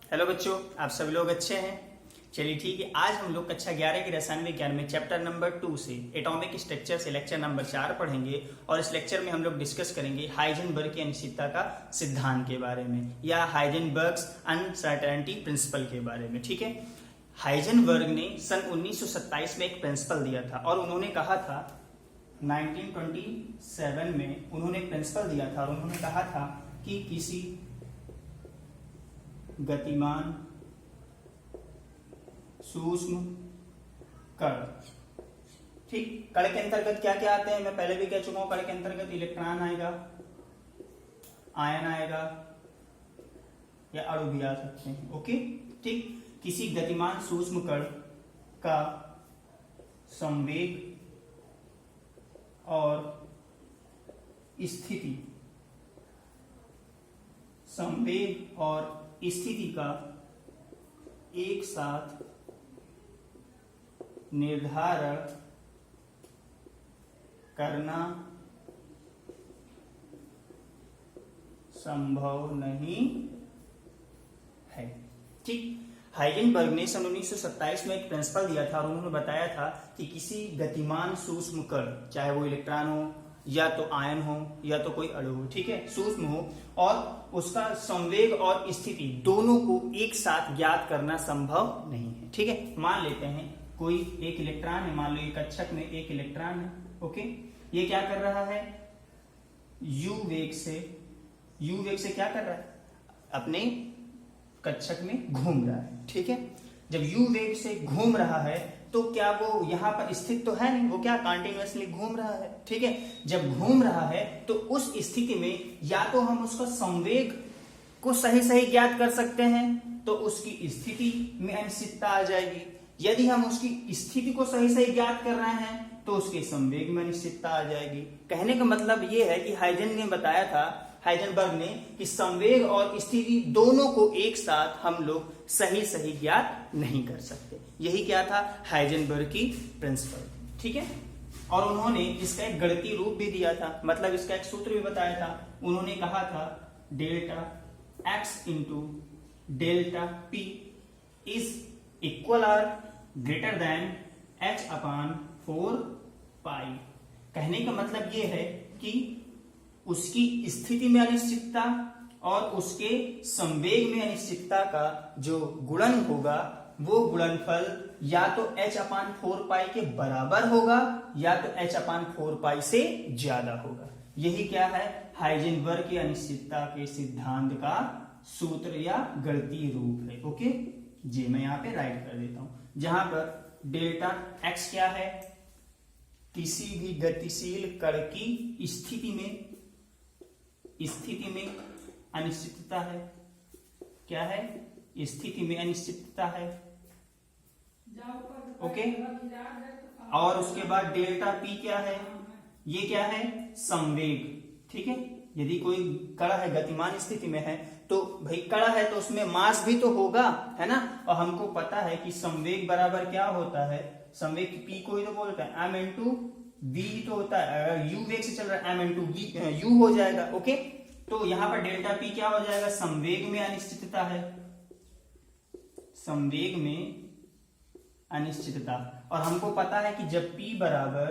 Hello बच्चों, आप सभी लोग अच्छे हैं। चलिए ठीक है, आज हम लोग कक्षा 11 के रसायन विज्ञान में चैप्टर नंबर 2 से एटॉमिक स्ट्रक्चर से लेक्चर नंबर 4 पढ़ेंगे। और इस लेक्चर में हम लोग डिस्कस करेंगे हाइजेनबर्ग की अनिश्चितता का सिद्धांत के बारे में या हाइजेनबर्ग्स अनसर्टेनिटी प्रिंसिपल के बारे में। ठीक है, हाइजेनबर्ग ने सन 1927 में एक प्रिंसिपल दिया था और उन्होंने कहा था 1927 में उन्होंने प्रिंसिपल दिया था और उन्होंने कहा था कि किसी गतिमान सूक्ष्म कण, ठीक, कण के अंतर्गत क्या क्या आते हैं मैं पहले भी कह चुका हूं। कण के अंतर्गत इलेक्ट्रॉन आएगा, आयन आएगा या अणु भी आ सकते हैं। ओके, ठीक, किसी गतिमान सूक्ष्म कण का संवेग और स्थिति, संवेग और स्थिति का एक साथ निर्धारण करना संभव नहीं है। ठीक, हाइजेनबर्ग ने सन 1927 में एक प्रिंसिपल दिया था और उन्होंने बताया था कि किसी गतिमान सूक्ष्म कण, चाहे वो इलेक्ट्रॉन हो या तो आयन हो या तो कोई अणु हो, ठीक है, सूक्ष्म हो, और उसका संवेग और स्थिति दोनों को एक साथ ज्ञात करना संभव नहीं है। ठीक है, मान लेते हैं कोई एक इलेक्ट्रॉन है, मान लो एक कक्षक में एक इलेक्ट्रॉन है। ओके, ये क्या कर रहा है, यू वेग से क्या कर रहा है, अपने कक्षक में घूम रहा है। ठीक है, जब यू वेग से घूम रहा है तो क्या वो यहां पर स्थित तो है नहीं, वो क्या कंटिन्यूअसली घूम रहा है। ठीक है, जब घूम रहा है तो उस स्थिति में या तो हम उसका संवेग को सही ज्ञात कर सकते हैं तो उसकी स्थिति में अनिश्चितता आ जाएगी। यदि हम उसकी स्थिति को सही ज्ञात कर रहे हैं तो उसके संवेग में अनिश्चितता आ जाएगी। कहने का मतलब यह है कि हाइजेनबर्ग ने कि संवेग और स्थिति दोनों को एक साथ हम लोग सही ज्ञात नहीं कर सकते। यही क्या था, हाइजेनबर्ग की प्रिंसिपल। ठीक है, और उन्होंने इसका एक गणितीय रूप भी दिया था, मतलब इसका एक सूत्र भी बताया था। उन्होंने कहा था delta x into delta p is equal or greater than h upon 4 pi. कहने का मतलब यह है कि उसकी स्थिति में अनिश्चितता और उसके संवेग में अनिश्चितता का जो गुणन होगा वो गुणनफल या तो h अपान 4 पाई के बराबर होगा या तो h अपान 4 पाई से ज्यादा होगा। यही क्या है, हाइजेनबर्ग की अनिश्चितता के सिद्धांत का सूत्र या गणितीय रूप है। ओके जी, मैं यहां पे राइट कर देता हूं, जहां पर डेल्टा x क्या है, किसी भी गतिशील कण की स्थिति में अनिश्चितता है। क्या है, स्थिति में अनिश्चितता है। ओके, और उसके बाद डेल्टा पी क्या है, ये क्या है, संवेग। ठीक है, यदि कोई कण है गतिमान स्थिति में है तो भाई कण है तो उसमें मास भी तो होगा, है ना। और हमको पता है कि संवेग बराबर क्या होता है, संवेग पी को ही तो बोलता है m इंटू वी तो होता है। अगर यू वेग से चल रहा है m इंटू यू हो जाएगा। ओके, तो यहां पर डेल्टा पी क्या हो जाएगा, संवेग में अनिश्चितता है, संवेग में अनिश्चितता। और हमको पता है कि जब p बराबर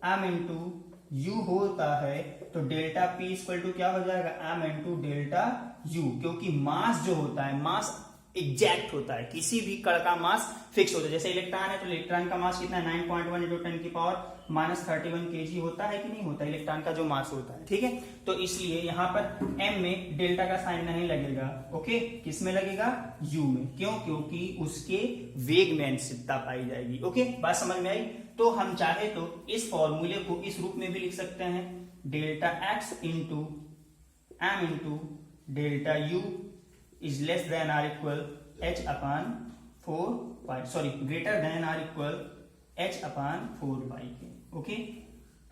m इंटू यू होता है तो डेल्टा पी इक्वल टू क्या हो जाएगा, m इंटू डेल्टा यू, क्योंकि मास जो होता है, मास एग्जैक्ट होता है, किसी भी कण का मास फिक्स होता है। जैसे इलेक्ट्रॉन है तो इलेक्ट्रॉन का मास कितना है, 9.1 इंटू 10 की पावर -31 kg होता है कि नहीं होता, इलेक्ट्रॉन का जो मास होता है। ठीक है, तो इसलिए यहां पर m में डेल्टा का साइन नहीं लगेगा। ओके, किस में लगेगा, u में। क्यों, क्योंकि उसके वेग में अनिश्चितता पाई जाएगी। ओके, बात समझ में आई। तो हम चाहे तो इस फॉर्मूले को इस रूप में भी लिख सकते हैं, delta x into m into delta u is less than or equal h upon 4 pi, sorry greater than or equal h upon 4 pi के। ओके,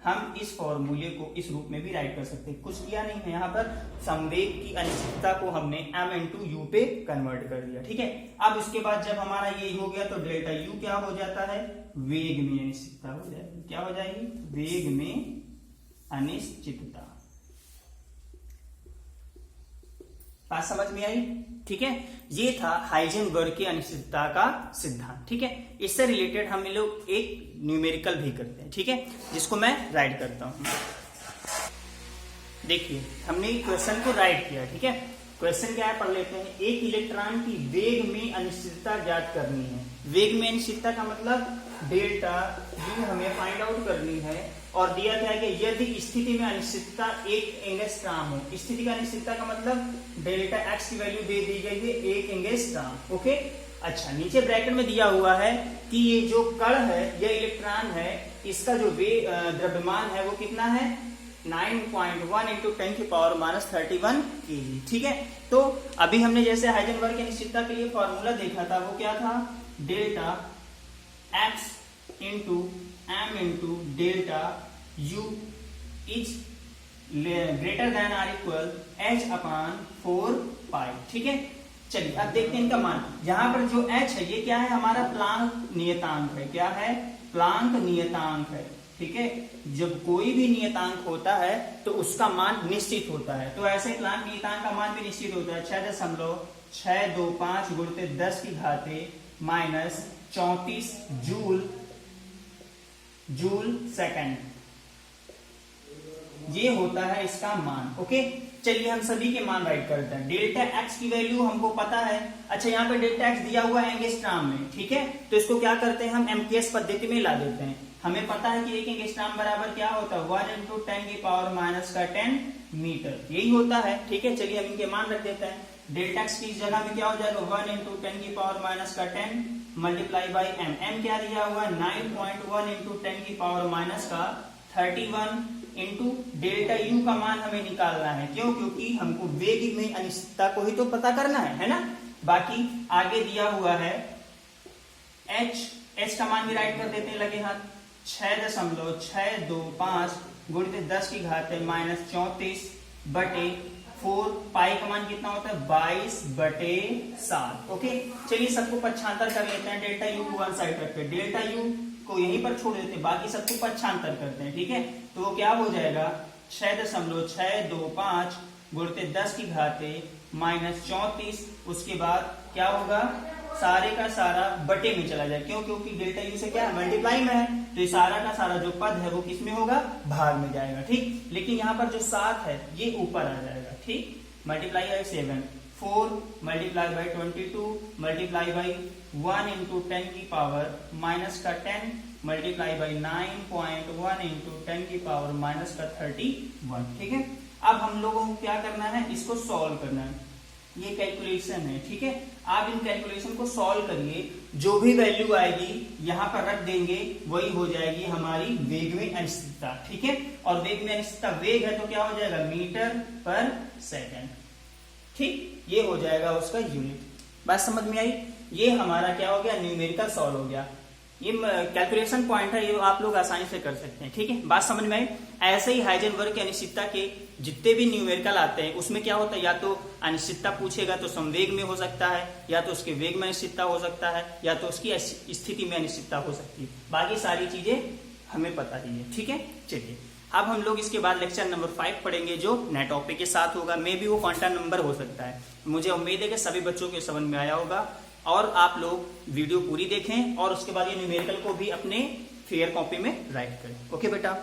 हम इस फॉर्मूले को इस रूप में भी राइट कर सकते हैं। कुछ किया नहीं है, यहाँ पर संवेग की अनिश्चितता को हमने m इंटू यू पे कन्वर्ट कर दिया। ठीक है, अब इसके बाद जब हमारा ये हो गया तो डेल्टा यू क्या हो जाता है, वेग में अनिश्चितता हो जाएगी। क्या हो जाएगी, वेग में अनिश्चितता। बात समझ में आई? ठीक है, ये था हाइजेनबर्ग की अनिश्चितता का सिद्धांत। ठीक है, इससे रिलेटेड हम लोग एक न्यूमेरिकल भी करते हैं। ठीक है, जिसको मैं राइट करता हूं। देखिए, हमने क्वेश्चन को राइट किया। ठीक है, क्वेश्चन क्या है पढ़ लेते हैं। एक इलेक्ट्रॉन की वेग में अनिश्चितता ज्ञात करनी है। वेग में अनिश्चितता का मतलब डेल्टा यू हमें फाइंड आउट करनी है। और दिया क्या है कि यदि स्थिति में अनिश्चितता 1 एंगस्ट्रॉम हो। स्थिति का अनिश्चितता का मतलब डेल्टा एक्स की वैल्यू दे दी गई है 1 एंगस्ट्रॉम। ओके, अच्छा, नीचे ब्रैकेट में दिया हुआ है कि ये जो कण है, यह इलेक्ट्रॉन है, इसका जो द्रव्यमान है वो कितना है 9.1 इंटू 10⁻31 kg। ठीक है, तो अभी हमने जैसे हाइजेनबर्ग की अनिश्चितता के लिए फॉर्मूला देखा था, वो क्या था, delta x into m into delta u is greater than or equal h upon 4 ठीक है, चलिए अब देखते हैं इनका मान। यहां पर जो h है ये क्या है, हमारा प्लांक नियतांक है। क्या है, प्लांक नियतांक है। ठीक है, जब कोई भी नियतांक होता है तो उसका मान निश्चित होता है। तो ऐसे प्लांक नियतांक का मान भी निश्चित होता है। 6.625 गुणित 10 की घाते माइनस 34 जूल सेकंड, ये होता है इसका मान। ओके, चलिए हम सभी के मान राइट करते हैं। डेल्टा एक्स की वैल्यू हमको पता है। अच्छा, यहाँ पे डेल्टा एक्स दिया हुआ है एंगस्ट्रॉम में। ठीक है, तो इसको क्या करते हैं, हम एमकेएस पद्धति में ला देते हैं। हमें पता है कि 1 एंगस्ट्रॉम बराबर क्या होता है 1 इंटू 10⁻⁻10 मीटर, यही होता है। ठीक है, चलिए हम इनके मान रख देते हैं। डेल्टा एक्स की जगह में क्या हो जाएगा 1 into 10⁻⁻10 multiply by M. M क्या दिया हुआ है 9.1 इंटू 10⁻31 इंटू डेल्टा यू का मान हमें निकालना है। क्यों, क्योंकि हमको वेग में अनिश्चितता को ही तो पता करना है ना। बाकी आगे दिया हुआ है एच का मान भी राइट कर देते हैं लगे हाथ। 6.625 गुणित 10 की घात माइनस 34/4 पाई का मान कितना होता है 22/7। ओके, चलिए सबको पक्षांतर कर लेते हैं। डेल्टा यू को वन साइड रखते, डेल्टा यू को यहीं पर छोड़ देते, बाकी सबको पक्षांतर करते हैं। ठीक है, तो वो क्या हो जाएगा 6.625 गुणित 10 की घाते माइनस 34, उसके बाद क्या होगा सारे का सारा बटे में चला जाए। क्यों, क्योंकि डेल्टा यू से क्या है मल्टीप्लाई में है, तो ये सारा का सारा जो पद है वो किस में होगा भाग में जाएगा। ठीक, लेकिन यहाँ पर जो 7 है ये ऊपर आ जाएगा। ठीक, multiply by 7 4 multiply by 22 multiply by 1 into 10 की पावर माइनस का 10 मल्टीप्लाई बाई 9.1 इंटू 10 की पावर माइनस का 31। ठीक है, अब हम लोगों को क्या करना है, इसको सॉल्व करना है। ये कैलकुलेशन है। ठीक है, आप इन कैलकुलेशन को सॉल्व करिए, जो भी वैल्यू आएगी यहां पर रख देंगे, वही हो जाएगी हमारी वेग में अनिश्चितता। ठीक है, और वेग में अनिश्चितता वेग है तो क्या हो जाएगा मीटर पर सेकंड। ठीक, ये हो जाएगा उसका यूनिट। बात समझ में आई? ये हमारा क्या हो गया न्यूमेरिकल सॉल्व हो गया। ये कैलकुलेशन पॉइंट है, ये आप लोग आसानी से कर सकते हैं। ठीक है, बात समझ में आई? ऐसे ही हाइजेनबर्ग की अनिश्चितता के जितने भी न्यूमेरिकल आते हैं उसमें क्या होता है, या तो अनिश्चितता पूछेगा तो संवेग में हो सकता है, या तो उसके वेग में अनिश्चितता हो सकता है, या तो उसकी स्थिति में अनिश्चितता हो सकती है। बाकी सारी चीजें हमें पता ही है। ठीक है, चलिए अब हम लोग इसके बाद लेक्चर नंबर 5 पढ़ेंगे जो नए टॉपिक के साथ होगा। मे भी वो क्वांटम नंबर हो सकता है। मुझे उम्मीद है कि सभी बच्चों के समझ में आया होगा, और आप लोग वीडियो पूरी देखें और उसके बाद ये न्यूमेरिकल को भी अपने फेयर कॉपी में राइट करें। ओके बेटा।